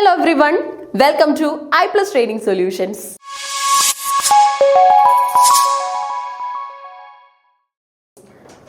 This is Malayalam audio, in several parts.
Hello everyone, welcome to I Plus Training Solutions.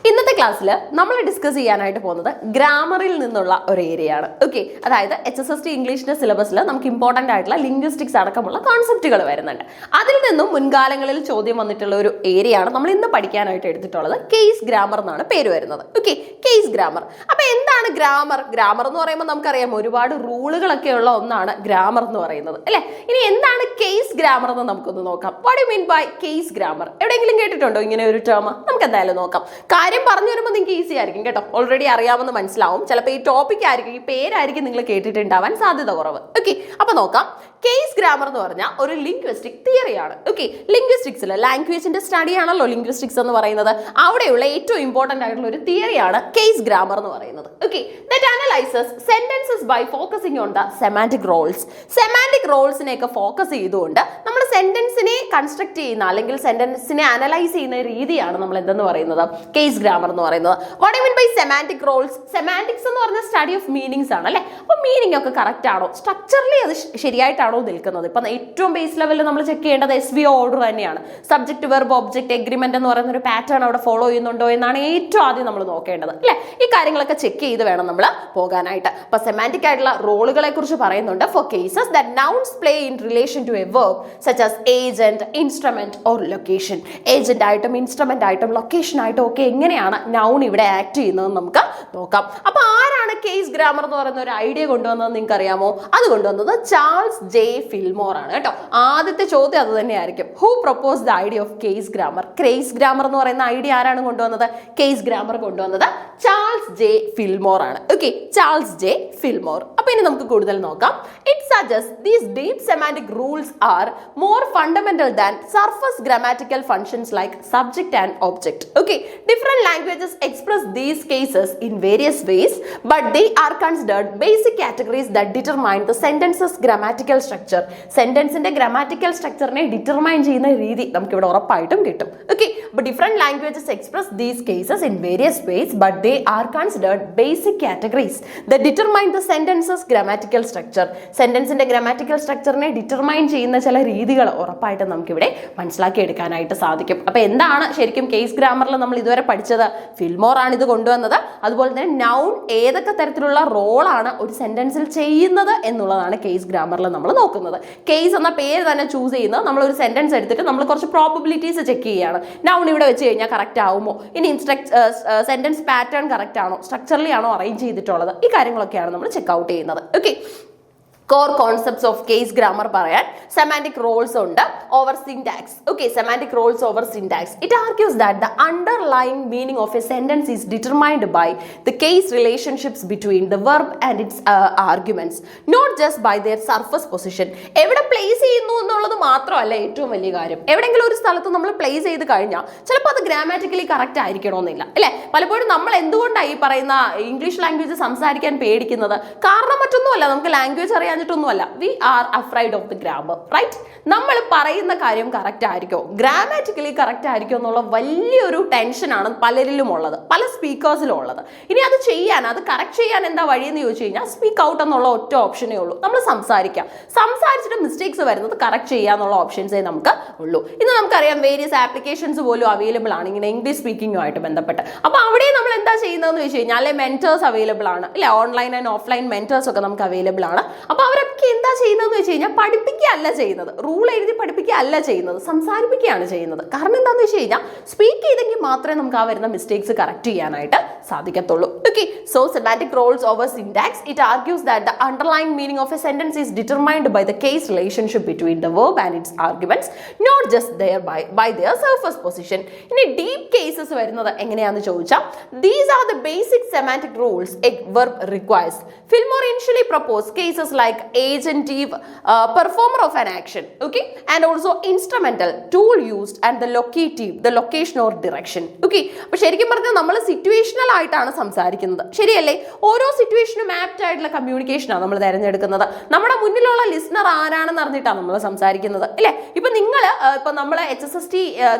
ഇന്നത്തെ ക്ലാസ്സിൽ നമ്മൾ ഡിസ്കസ് ചെയ്യാനായിട്ട് പോകുന്നത് ഗ്രാമറിൽ നിന്നുള്ള ഒരു ഏരിയ ആണ്. ഓക്കെ, അതായത് HSST ഇംഗ്ലീഷിന്റെ സിലബസിൽ നമുക്ക് ഇമ്പോർട്ടന്റ് ആയിട്ടുള്ള ലിംഗ്വിസ്റ്റിക്സ് അടക്കമുള്ള കോൺസെപ്റ്റുകൾ വരുന്നുണ്ട്. അതിൽ നിന്നും മുൻകാലങ്ങളിൽ ചോദ്യം വന്നിട്ടുള്ള ഒരു ഏരിയ ആണ് നമ്മൾ ഇന്ന് പഠിക്കാനായിട്ട് എടുത്തിട്ടുള്ളത്. കേസ് ഗ്രാമർ എന്നാണ് പേര് വരുന്നത്. Okay, case grammar. അപ്പൊ എന്താണ് ഗ്രാമർ? ഗ്രാമർ എന്ന് പറയുമ്പോൾ നമുക്കറിയാം ഒരുപാട് റൂളുകളൊക്കെ ഉള്ള ഒന്നാണ് ഗ്രാമർ എന്ന് പറയുന്നത്, അല്ലെ? ഇനി എന്താണ് കേസ് ഗ്രാമർ എന്ന് നമുക്കൊന്ന് നോക്കാം. What you mean by case grammar? എവിടെയെങ്കിലും കേട്ടിട്ടുണ്ടോ ഇങ്ങനെ ഒരു ടേം? നമുക്ക് എന്തായാലും നോക്കാം. കാര്യം പറഞ്ഞു വരുമ്പോൾ നിങ്ങൾക്ക് ഈസി ആയിരിക്കും കേട്ടോ, ഓൾറെഡി അറിയാമെന്ന് മനസ്സിലാവും. ചിലപ്പോൾ ഈ ടോപ്പിക് ആയിരിക്കും, ഈ പേരായിരിക്കും നിങ്ങൾ കേട്ടിട്ടുണ്ടാവാൻ സാധ്യത കുറവ്. ഓക്കെ, അപ്പൊ നോക്കാം. കേസ് ഗ്രാമർ എന്ന് പറഞ്ഞാൽ ഒരു ലിംഗ്വിസ്റ്റിക് തിയറിയാണ്. ഓക്കെ, ലിംഗ്വിസ്റ്റിക്സിൽ ലാംഗ്വേജിന്റെ സ്റ്റഡി ആണല്ലോ ലിംഗ്വിസ്റ്റിക്സ് എന്ന് പറയുന്നത്. അവിടെയുള്ള ഏറ്റവും ഇമ്പോർട്ടന്റ് ആയിട്ടുള്ള ഒരു തിയറിയാണ് കേസ് ഗ്രാമർ എന്ന് പറയുന്നത്. Okay, that analyses sentences by focusing on the semantic roles. Semantic റോൾസിനെയൊക്കെ ഫോക്കസ് ചെയ്തുകൊണ്ട് നമ്മൾ സെന്റൻസിനെ കൺസ്ട്രക്ട് ചെയ്യുന്ന അല്ലെങ്കിൽ സെന്റൻസിനെ അനലൈസ് ചെയ്യുന്ന രീതിയാണ് നമ്മൾ എന്തെന്ന് പറയുന്നത്, കേസ് ഗ്രാമർ എന്ന് പറയുന്നത്. What I mean by semantic roles? Semantics എന്ന് പറഞ്ഞ സ്റ്റഡി ഓഫ് മീനിങ്സ് ആണ്, അല്ലെ? അപ്പൊ മീനിങ് ഒക്കെ കറക്റ്റ് ആണോ, സ്ട്രക്ചറലി അത് ശരിയായിട്ടാണോ നിൽക്കുന്നത്? ഇപ്പൊ ഏറ്റവും ബേസ് ലെവലിൽ നമ്മൾ ചെക്ക് ചെയ്യേണ്ടത് SVO ഓർഡർ തന്നെയാണ്. സബ്ജക്ട് വെർബ് ഒബ്ജക്ട് എഗ്രിമെന്റ് എന്ന് പറയുന്ന ഒരു പാറ്റേൺ അവിടെ ഫോളോ ചെയ്യുന്നുണ്ടോ എന്നാണ് ഏറ്റവും ആദ്യം നമ്മൾ നോക്കേണ്ടത്, അല്ലെ? ഈ കാര്യങ്ങളൊക്കെ ചെക്ക് ചെയ്ത് വേണം നമ്മൾ പോകാനായിട്ട്. അപ്പൊ സെമാന്റിക് ആയിട്ടുള്ള റോളുകളെ കുറിച്ച് പറയുന്നുണ്ട്. For cases that nouns play in relation to a verb such as agent, instrument or location. Agent ആയിട്ടും ഇൻസ്ട്രുമെന്റ് ആയിട്ടും ലൊക്കേഷൻ ആയിട്ടും ഒക്കെ എങ്ങനെയാണ് നൗൺ ഇവിടെ ആക്ട് ചെയ്യുന്നത് നമുക്ക് നോക്കാം. അപ്പൊ ആരാണ് കേസ് ഗ്രാമർ എന്ന് പറയുന്ന ഒരു ഐഡിയ കൊണ്ടുവന്നത് നിങ്ങൾക്ക് അറിയാമോ? അത് കൊണ്ടുവന്നത് ചാൾസ് ജെ ഫിൽമോർ ആണ് കേട്ടോ. ആദ്യത്തെ ചോദ്യം അത് തന്നെയായിരിക്കും. Who propose the idea of case grammar? Case grammar എന്ന് പറയുന്ന ഐഡിയ ആരാണ് കൊണ്ടുവന്നത്? കേസ് ഗ്രാമർ കൊണ്ടുവന്നത് ചാൾസ് ജെ ഫിൽമോർ ആണ്. Okay, Charles J Fillmore. അപ്പൊ ഇനി നമുക്ക് കൂടുതൽ നോക്കാം. It suggest these deep semantic rules are more fundamental than surface grammatical functions like subject and object. Okay, different languages express these cases in various ways, but they are considered basic categories that determine the sentence's grammatical structure. സെന്റൻസിന്റെ ഗ്രാമാറ്റിക്കൽ സ്ട്രക്ചറിനെ ഡിറ്റർമൈൻ ചെയ്യുന്ന രീതി നമുക്ക് ഇവിടെ ഉറപ്പായിട്ടും കിട്ടും. Okay, but different languages express these cases in various ways, but they are considered basic categories that determine the sentence's grammatical structure. സെന്റൻസിന്റെ ഗ്രാമാറ്റിക്കൽ സ്ട്രക്ചറിനെ ഡിറ്റർമൈൻ ചെയ്യുന്ന ചില രീതികൾ ഉറപ്പായിട്ടും നമുക്ക് ഇവിടെ മനസ്സിലാക്കി എടുക്കാനായിട്ട് സാധിക്കും. അപ്പൊ എന്താണ് ശരിക്കും കേസ് ഗ്രാമറിൽ നമ്മൾ ഇതുവരെ പഠിച്ചത്? ഫിൽമോർ ആണ് ഇത് കൊണ്ടുവന്നത്. അതുപോലെ തന്നെ നൗൺ ഏതൊക്കെ തരത്തിലുള്ള റോളാണ് ഒരു സെന്റൻസിൽ ചെയ്യുന്നത് എന്നുള്ളതാണ് കേസ് ഗ്രാമറിൽ നമ്മൾ നോക്കുന്നത്. കേസ് എന്ന പേര് തന്നെ ചൂസ് ചെയ്യുന്നത് നമ്മൾ ഒരു സെന്റൻസ് എടുത്തിട്ട് നമ്മൾ കുറച്ച് പ്രോബബിലിറ്റീസ് ചെക്ക് ചെയ്യുകയാണ്. നൗൺ ഇവിടെ വെച്ച് കഴിഞ്ഞാൽ കറക്റ്റ് ആവുമോ, ഇനി സെന്റൻസ് പാറ്റേൺ കറക്റ്റ് ആണോ, സ്ട്രക്ചറലി ആണോ അറേഞ്ച് ചെയ്തിട്ടുള്ളത്, ഈ കാര്യങ്ങളൊക്കെയാണ് നമ്മൾ ചെക്ക് ഔട്ട് ചെയ്യുന്നത്. Okay, core concepts of case grammar പറയാൻ semantic roles ഉണ്ട് over syntax. Okay, semantic roles over syntax. It argues that the underlying meaning of a sentence is determined by the case relationships between the verb and its arguments, not just by their surface position. എവിടെ പ്ലേസ് ചെയ്യുന്നു എന്നുള്ളത് മാത്രമല്ല ഏറ്റവും വലിയ കാര്യം. എവിടെയെങ്കിലും ഒരു സ്ഥലത്ത് നമ്മൾ പ്ലേസ് ചെയ്ത് കഴിഞ്ഞാൽ ചിലപ്പോൾ അത് ഗ്രാമാറ്റിക്കലി കറക്റ്റ് ആയിരിക്കണമെന്നില്ല, അല്ലെ? പലപ്പോഴും നമ്മൾ എന്തുകൊണ്ടാണ് ഈ പറയുന്ന ഇംഗ്ലീഷ് ലാംഗ്വേജ് സംസാരിക്കാൻ പേടിക്കുന്നത്? കാരണം മറ്റൊന്നുമല്ല, നമുക്ക് ലാംഗ്വേജ് അറിയാൻ we are afraid of the grammar, right? നമ്മൾ പറയുന്ന കാര്യം കറക്റ്റ് ആയിരിക്കോ, ഗ്രാമാറ്റിക്കലി കറക്റ്റ് ആയിരിക്കോ എന്നുള്ള വലിയൊരു ടെൻഷനാണ് പലരിലും ഉള്ളത്, പല സ്പീക്കേഴ്സിലും ഉള്ളത്. ഇനി അത് ചെയ്യാൻ, അത് കറക്റ്റ് ചെയ്യാൻ എന്താ വഴിയെന്ന് ചോദിച്ചു കഴിഞ്ഞാൽ സ്പീക്ക് ഔട്ട് എന്നുള്ള ഒറ്റ ഓപ്ഷനേ ഉള്ളൂ. നമ്മൾ സംസാരിച്ചിട്ട് മിസ്റ്റേക്സ് വരുന്നത് കറക്റ്റ് ചെയ്യാന്നുള്ള ഓപ്ഷൻസേ നമുക്ക് ഉള്ളൂ. ഇന്ന് നമുക്കറിയാം വേരിയസ് ആപ്ലിക്കേഷൻസ് പോലും അവൈലബിൾ ആണ് ഇങ്ങനെ ഇംഗ്ലീഷ് സ്പീക്കിങ്ങുമായിട്ട് ബന്ധപ്പെട്ട്. അപ്പൊ അവിടെ നമ്മൾ എന്താ ചെയ്യുന്നതെന്ന് വെച്ച് കഴിഞ്ഞാൽ മെന്റേഴ്സ് അവൈലബിൾ ആണ്, അല്ലെ? ഓൺലൈൻ ആൻഡ് ഓഫ്ലൈൻ മെന്റേഴ്സ് ഒക്കെ നമുക്ക് അവൈലബിൾ ആണ്. അപ്പൊ അവരൊക്കെ എന്താ ചെയ്യുന്നതെന്ന് വെച്ച് കഴിഞ്ഞാൽ പഠിപ്പിക്കുകയല്ല ചെയ്യുന്നത്, റൂൾ എഴുതി പഠിപ്പിക്കുകയല്ല ചെയ്യുന്നത്, സംസാരിപ്പിക്കുകയാണ് ചെയ്യുന്നത്. കാരണം എന്താണെന്ന് വെച്ച് കഴിഞ്ഞാൽ സ്പീക്ക് ചെയ്തെങ്കിൽ മാത്രമേ നമുക്ക് ആ വരുന്ന മിസ്റ്റേക്സ് കറക്റ്റ് ചെയ്യാനായിട്ട് സാധിക്കത്തുള്ളൂ. Okay, so semantic roles over syntax. It argues that the underlying meaning of a sentence is determined by the case relationship between the verb and its arguments, not just by their surface position. ഇനി ഡീപ് കേസസ് വരുന്നത് എങ്ങനെയാണെന്ന് ചോദിച്ചാൽ, these are the basic semantic rules a verb requires. Fillmore initially propose cases like agentive, performer of an action, okay, and also instrumental, tool used, and the locative, the location or direction. Okay, അപ്പോൾ ശരിക്കും പറഞ്ഞാൽ നമ്മൾ സിറ്റുവേഷണൽ ആയിട്ടാണ് സംസാരിക്കുന്നത്, ശരിയല്ലേ? ഓരോ സിറ്റുവേഷനും ആപ്റ്റ് ആയിട്ടുള്ള കമ്മ്യൂണിക്കേഷനാണ് നമ്മൾ തിരഞ്ഞെടുക്കുന്നത്. നമ്മുടെ മുന്നിലുള്ള ലിസ്ണർ ആരാണെന്ന് അറിഞ്ഞിട്ടാണ് നമ്മൾ സംസാരിക്കുന്നത്, അല്ലേ? ഇപ്പൊ നിങ്ങൾ ഇപ്പൊ നമ്മൾ HSST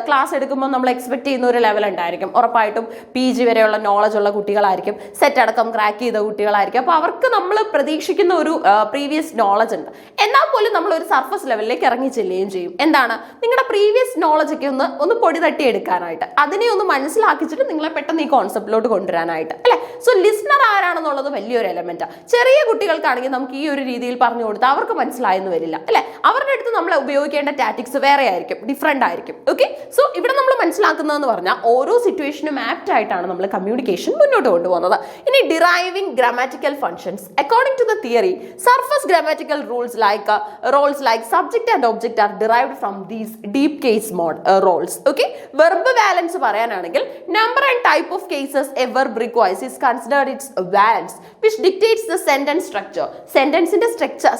ക്ലാസ് എടുക്കുമ്പോൾ നമ്മൾ എക്സ്പെക്ട് ചെയ്യുന്ന ഒരു ലെവൽ ഉണ്ടായിരിക്കും. ഉറപ്പായിട്ടും PG വരെയുള്ള നോളജ് ഉള്ള കുട്ടികളായിരിക്കും, സെറ്റ് അടക്കം ക്രാക്ക് ചെയ്ത കുട്ടികളായിരിക്കും. അപ്പൊ അവർക്ക് നമ്മൾ പ്രതീക്ഷിക്കുന്ന ഒരു പ്രീവിയസ് നോളജ് ഉണ്ട്. എന്നാൽ പോലും നമ്മൾ ഒരു സർഫസ് ലെവലിലേക്ക് ഇറങ്ങി ചെല്ലുകയും ചെയ്യും. എന്താണ് നിങ്ങളുടെ പ്രീവിയസ് നോളജ് ഒക്കെ ഒന്ന് പൊടി തട്ടി എടുക്കാനായിട്ട്, അതിനെ ഒന്ന് മനസ്സിലാക്കിച്ചിട്ട് നിങ്ങളെ പെട്ടെന്ന് ഈ കോൺസെപ്റ്റിലോട്ട് കൊണ്ടുവരാനായിട്ട്, അല്ലെ? സോ ലിസ്ണർ ആരാണെന്നുള്ളത് വലിയൊരു എലമെന്റാണ്. ചെറിയ കുട്ടികൾക്കാണെങ്കിൽ നമുക്ക് ഈ ഒരു രീതിയിൽ പറഞ്ഞു കൊടുത്താൽ അവർക്ക് മനസ്സിലായെന്ന് വരില്ല, അല്ലെ? അവരുടെ അടുത്ത് നമ്മൾ ഉപയോഗിക്കേണ്ട ടാറ്റിക്സ് വേറെ ആയിരിക്കും, ഡിഫറെന്റ് ആയിരിക്കും. ഓക്കെ, സോ ഇവിടെ നമ്മൾ മനസ്സിലാക്കുന്നതെന്ന് പറഞ്ഞാൽ ഓരോ സിറ്റുവേഷനും ആപ്റ്റ് ആയിട്ടാണ് നമ്മൾ കമ്മ്യൂണിക്കേഷൻ മുന്നോട്ട് കൊണ്ടുപോകുന്നത്. ഇനി deriving grammatical functions according to the theory, surface grammatical roles like subject and object are derived from these deep case roles. Okay, verb valence പറയാനാണെങ്കിൽ number and type of cases a verb requires is considered its valence which dictates the sentence structure. സെന്റൻസിന്റെ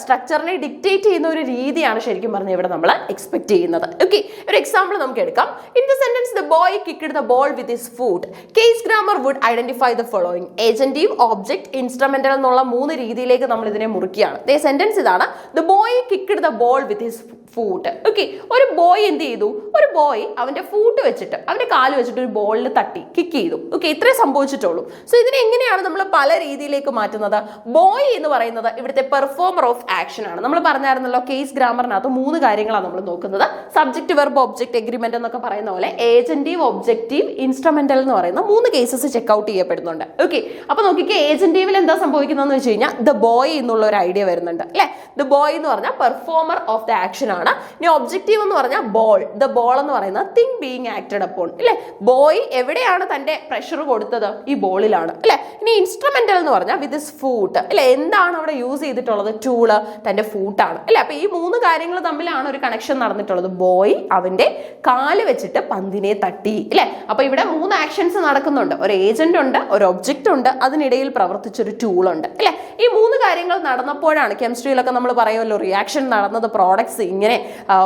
സ്ട്രക്ചറിനെ ഡിക്റ്റേറ്റ് ചെയ്യുന്ന ഒരു രീതിയാണ് ശരിക്കും പറഞ്ഞാൽ ഇവിടെ നമ്മൾ എക്സ്പെക്ട് ചെയ്യുന്നത്. ഓക്കെ, ഒരു എക്സാമ്പിൾ നമുക്ക് എടുക്കാം. In the sentence the boy kicked the ball with his foot, case grammar would identify the following. Agentive, object, instrumental എന്നുള്ള 3 രീതിയിലേക്ക് നമ്മൾ ഇതിനെ മുറിക്കുകയാണ്. സെന്റൻസ് ഇതാണ്, the boy kicked the ball with his foot. Okay, ഒരു ബോയ് എന്ത് ചെയ്തു? ഒരു ബോയ് അവന്റെ ഫൂട്ട് വെച്ചിട്ട്, അവന്റെ കാല് വെച്ചിട്ട് ഒരു ബോളിൽ തട്ടി കിക്ക് ചെയ്തു. ഓക്കെ, ഇത്രേ സംഭവിച്ചിട്ടുള്ളൂ. സോ ഇതിനെ എങ്ങനെയാണ് നമ്മൾ പല രീതിയിലേക്ക് മാറ്റുന്നത്? ബോയ് എന്ന് പറയുന്നത് ഇവിടുത്തെ പെർഫോമർ ഓഫ് ആക്ഷൻ ആണ്. നമ്മൾ പറഞ്ഞായിരുന്നല്ലോ കേസ് ഗ്രാമറിനകത്ത് 3 കാര്യങ്ങളാണ് നമ്മൾ നോക്കുന്നത്. സബ്ജക്ട്, വെർബ്, ഒബ്ജക്ട്, എഗ്രിമെന്റ് എന്നൊക്കെ പറയുന്ന പോലെ ഏജന്റീവ്, ഒബ്ജക്റ്റീവ്, ഇൻസ്ട്രുമെന്റൽ എന്ന് പറയുന്ന 3 കേസസ് ചെക്ക്ഔട്ട് ചെയ്യപ്പെടുന്നുണ്ട്. ഓക്കെ, അപ്പൊ നോക്കിക്കേ, ഏജന്റീവിൽ എന്താ സംഭവിക്കുന്നതെന്ന് വെച്ച് കഴിഞ്ഞാൽ ദ ബോയ് എന്നുള്ള ഒരു ഐഡിയ വരുന്നുണ്ട്, അല്ലെ? ദ ബോയ് എന്ന് പറഞ്ഞാൽ പെർഫോമർ ഓഫ് ദ ആക്ഷൻ ആണ്. ഇനി ഒബ്ജക്റ്റീവ് എന്ന് പറഞ്ഞാൽ ബോൾ, ദ ബോൾ എന്ന് പറയുന്നത് തിങ് ബീങ് ആക്റ്റഡ് അപ്പോൺ, അല്ലെ? ബോയ് എവിടെയാണ് തന്റെ പ്രഷർ കൊടുത്തത്? ഈ ബോളിലാണ്, അല്ലെ? ഇനി ഇൻസ്ട്രുമെന്റൽ എന്ന് പറഞ്ഞാൽ വിത്ത് ഹിസ് ഫൂട്ട്, അല്ലെ? എന്താണ് അവിടെ യൂസ് ചെയ്തിട്ടുള്ളത്? ടൂള്, തന്റെ ഫൂട്ടാണ്, അല്ലെ? അപ്പൊ ഈ 3 കാര്യങ്ങൾ തമ്മിലാണ് ഒരു കണക്ഷൻ നടന്നിട്ടുള്ളത്. ബോയ് അവന്റെ കാല് വെച്ചിട്ട് പന്തിനെ തട്ടി, അല്ലെ? അപ്പൊ ഇവിടെ 3 ആക്ഷൻസ് നടക്കുന്നുണ്ട്. ഒരു ഏജന്റ് ഉണ്ട്, ഒരു ഒബ്ജക്റ്റ് ഉണ്ട്, അതിനിടയിൽ പ്രവർത്തിച്ചൊരു ടൂൾ ഉണ്ട്, അല്ലെ? ഈ 3 കാര്യങ്ങൾ നടന്നപ്പോഴാണ് കെമിസ്ട്രിയിലൊക്കെ നമ്മൾ പറയുമല്ലോ റിയാക്ഷൻ നടന്നത് പ്രോഡക്ട്സ് ഇങ്ങനെ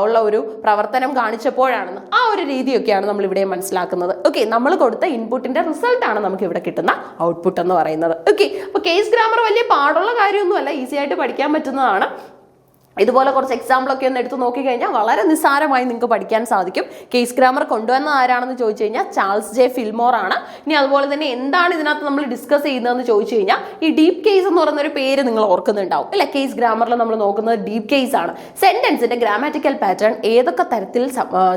ഉള്ള ഒരു പ്രവർത്തനം കാണിച്ചപ്പോഴാണെന്ന്. ആ ഒരു രീതിയൊക്കെയാണ് നമ്മൾ ഇവിടെ മനസ്സിലാക്കുന്നത്. ഓക്കെ, നമ്മൾ കൊടുത്ത ഇൻപുട്ടിന്റെ റിസൾട്ട് ആണ് നമുക്ക് ഇവിടെ കിട്ടുന്ന ഔട്ട്പുട്ട് എന്ന് പറയുന്നത്. ഓക്കെ, അപ്പൊ കേസ് ഗ്രാമർ വലിയ പാടുള്ള കാര്യമൊന്നുമല്ല, ഈസി ആയിട്ട് പഠിക്കാൻ പറ്റുന്നതാണ്. ഇതുപോലെ കുറച്ച് എക്സാമ്പിൾ ഒക്കെ ഒന്ന് എടുത്ത് നോക്കിക്കഴിഞ്ഞാൽ വളരെ നിസ്സാരമായി നിങ്ങൾക്ക് പഠിക്കാൻ സാധിക്കും. കേസ് ഗ്രാമർ കൊണ്ടുവന്ന ആരാണെന്ന് ചോദിച്ചു കഴിഞ്ഞാൽ ചാൾസ് ജെ ഫിൽമോർ ആണ്. ഇനി അതുപോലെ തന്നെ എന്താണ് ഇതിനകത്ത് നമ്മൾ ഡിസ്കസ് ചെയ്യുന്നതെന്ന് ചോദിച്ചു കഴിഞ്ഞാൽ ഈ ഡീപ് കേസ് എന്ന് പറയുന്ന ഒരു പേര് നിങ്ങൾ ഓർക്കുന്നുണ്ടാവും, അല്ലെ? കേസ് ഗ്രാമറിൽ നമ്മൾ നോക്കുന്നത് ഡീപ് കേസ് ആണ്. സെന്റൻസിന്റെ ഗ്രാമാറ്റിക്കൽ പാറ്റേൺ ഏതൊക്കെ തരത്തിൽ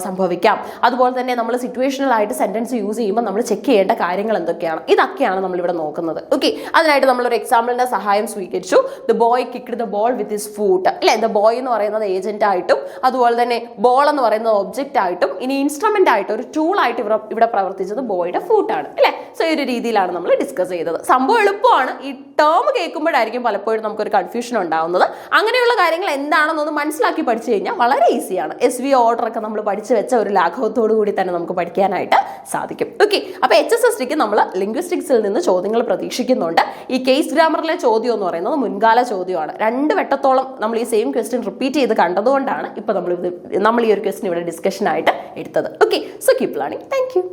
സംഭവിക്കാം, അതുപോലെ തന്നെ നമ്മൾ സിറ്റുവേഷണൽ ആയിട്ട് സെന്റൻസ് യൂസ് ചെയ്യുമ്പോൾ നമ്മൾ ചെക്ക് ചെയ്യേണ്ട കാര്യങ്ങൾ എന്തൊക്കെയാണ്, ഇതൊക്കെയാണ് നമ്മൾ ഇവിടെ നോക്കുന്നത്. ഓക്കെ, അതിനായിട്ട് നമ്മളൊരു എക്സാമ്പിളിന്റെ സഹായം സ്വീകരിച്ചു. The boy kicked the ball with his foot, അല്ലെ? ബോയ് എന്ന് പറയുന്നത് ഏജന്റ് ആയിട്ടും അതുപോലെ തന്നെ ബോൾ എന്ന് പറയുന്നത് ഒബ്ജക്റ്റ് ആയിട്ടും ഇനി ഇൻസ്ട്രുമെന്റ് ആയിട്ട് ഒരു ടൂൾ ആയിട്ട് ഇവിടെ പ്രവർത്തിച്ചത് ബോയുടെ ഫൂട്ടാണ്, അല്ലെ? സോ ഈ ഒരു രീതിയിലാണ് നമ്മൾ ഡിസ്കസ് ചെയ്തത്. സംഭവം എളുപ്പമാണ്. ഈ ടേം കേൾക്കുമ്പോഴായിരിക്കും പലപ്പോഴും നമുക്കൊരു കൺഫ്യൂഷൻ ഉണ്ടാവുന്നത്. അങ്ങനെയുള്ള കാര്യങ്ങൾ എന്താണെന്നൊന്ന് മനസ്സിലാക്കി പഠിച്ചു കഴിഞ്ഞാൽ വളരെ ഈസിയാണ്. SV ഓർഡർ ഒക്കെ നമ്മൾ പഠിച്ചു വെച്ച ഒരു ലാഘവത്തോടു കൂടി തന്നെ നമുക്ക് പഠിക്കാനായിട്ട് സാധിക്കും. ഓക്കെ, അപ്പൊ HSSTക്ക് നമ്മൾ ലിംഗ്വിസ്റ്റിക്സിൽ നിന്ന് ചോദ്യങ്ങൾ പ്രതീക്ഷിക്കുന്നുണ്ട്. ഈ കേസ് ഗ്രാമറിലെ ചോദ്യം എന്ന് പറയുന്നത് മുൻകാല ചോദ്യമാണ്. 2 വട്ടത്തോളം നമ്മൾ ഈ സെയിം ക്വസ്റ്റ്യൻ റിപ്പീറ്റ് ചെയ്ത് കണ്ടതുകൊണ്ടാണ് ഇപ്പൊ നമ്മൾ ഈ ഒരു ക്വസ്റ്റ്യൻ ഇവിടെ ഡിസ്കഷൻ ആയിട്ട് എടുത്തത്. Okay, so keep learning. Thank you.